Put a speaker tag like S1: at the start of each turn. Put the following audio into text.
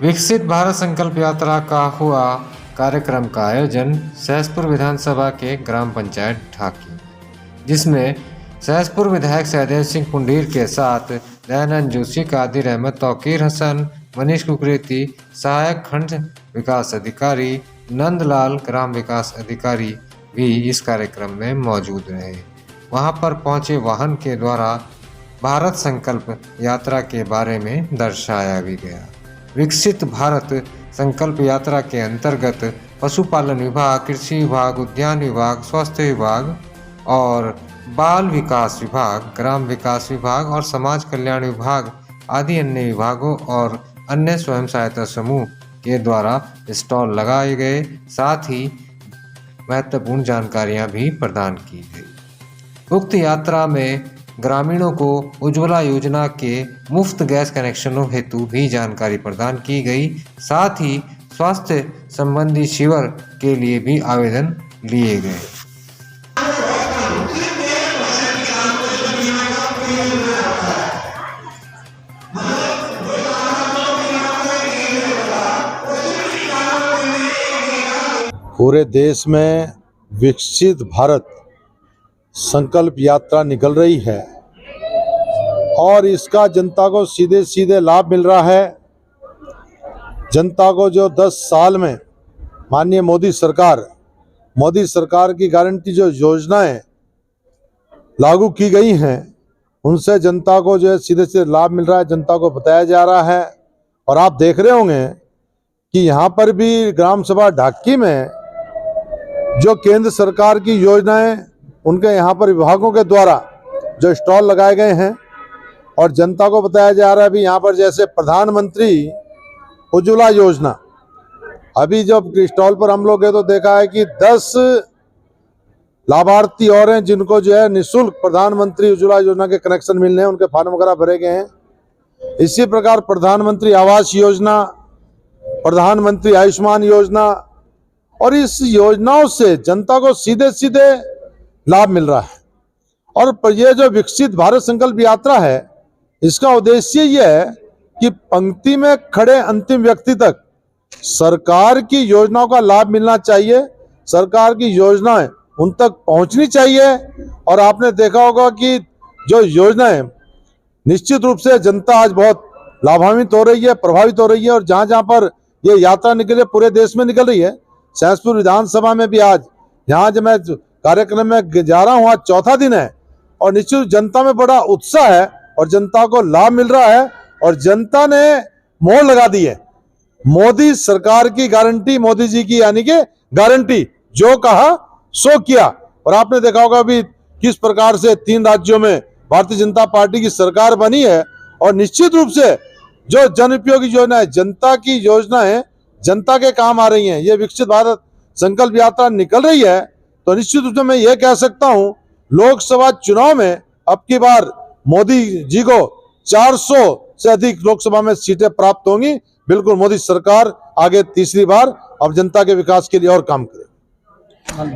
S1: विकसित भारत संकल्प यात्रा का हुआ कार्यक्रम का आयोजन सहसपुर विधानसभा के ग्राम पंचायत ढाकी, जिसमें सहसपुर विधायक सहदेव सिंह पुंडीर के साथ दयानंद जोशी, कादिर अहमद, तौकीर हसन, मनीष कुकरेती, सहायक खंड विकास अधिकारी, नंदलाल ग्राम विकास अधिकारी भी इस कार्यक्रम में मौजूद रहे। वहां पर पहुंचे वाहन के द्वारा भारत संकल्प यात्रा के बारे में दर्शाया भी गया। विकसित भारत संकल्प यात्रा के अंतर्गत पशुपालन विभाग, कृषि विभाग, उद्यान विभाग, स्वास्थ्य विभाग और बाल विकास विभाग, ग्राम विकास विभाग और समाज कल्याण विभाग आदि अन्य विभागों और अन्य स्वयं सहायता समूह के द्वारा स्टॉल लगाए गए। साथ ही महत्वपूर्ण जानकारियां भी प्रदान की गई। उक्त यात्रा में ग्रामीणों को उज्ज्वला योजना के मुफ्त गैस कनेक्शनों हेतु भी जानकारी प्रदान की गई। साथ ही स्वास्थ्य संबंधी शिविर के लिए भी आवेदन लिए गए।
S2: पूरे देश में विकसित भारत संकल्प यात्रा निकल रही है और इसका जनता को सीधे सीधे लाभ मिल रहा है। जनता को जो 10 साल में माननीय मोदी सरकार की गारंटी जो योजनाएं लागू की गई हैं, उनसे जनता को जो है सीधे सीधे लाभ मिल रहा है, जनता को बताया जा रहा है। और आप देख रहे होंगे कि यहाँ पर भी ग्राम सभा ढाकी में जो केंद्र सरकार की योजनाएं, उनके यहाँ पर विभागों के द्वारा जो स्टॉल लगाए गए हैं और जनता को बताया जा रहा है। अभी यहाँ पर जैसे प्रधानमंत्री उज्ज्वला योजना, अभी जब स्टॉल पर हम लोग गए तो देखा है कि 10 लाभार्थी और हैं जिनको जो है निःशुल्क प्रधानमंत्री उज्ज्वला योजना के कनेक्शन मिलने हैं, उनके फॉर्म वगैरह भरे गए हैं। इसी प्रकार प्रधानमंत्री आवास योजना, प्रधानमंत्री आयुष्मान योजना, और इस योजनाओं से जनता को सीधे सीधे लाभ मिल रहा है। और ये जो विकसित भारत संकल्प यात्रा है, इसका उद्देश्य यह है कि पंक्ति में खड़े अंतिम व्यक्ति तक सरकार की योजनाओं का लाभ मिलना चाहिए, सरकार की योजनाएं उन तक पहुंचनी चाहिए। और आपने देखा होगा कि जो योजनाएं निश्चित रूप से जनता आज बहुत लाभान्वित हो रही है, प्रभावित हो रही है। और जहां जहां पर ये यात्रा निकले, पूरे देश में निकल रही है। सहसपुर विधानसभा में भी आज यहाँ जब मैं कार्यक्रम में जा रहा हूँ, आज चौथा दिन है और निश्चित जनता में बड़ा उत्साह है और जनता को लाभ मिल रहा है। और जनता ने मोहर लगा दी है मोदी सरकार की गारंटी, मोदी जी की यानी कि गारंटी, जो कहा सो किया। और आपने देखा होगा अभी किस प्रकार से 3 राज्यों में भारतीय जनता पार्टी की सरकार बनी है। और निश्चित रूप से जो जन उपयोगी योजना है, जनता की योजनाएं जनता के काम आ रही हैं। ये विकसित भारत संकल्प यात्रा निकल रही है तो निश्चित रूप से मैं ये कह सकता हूं, लोकसभा चुनाव में अब की बार मोदी जी को 400 से अधिक लोकसभा में सीटें प्राप्त होंगी। बिल्कुल मोदी सरकार आगे तीसरी बार अब जनता के विकास के लिए और काम करे।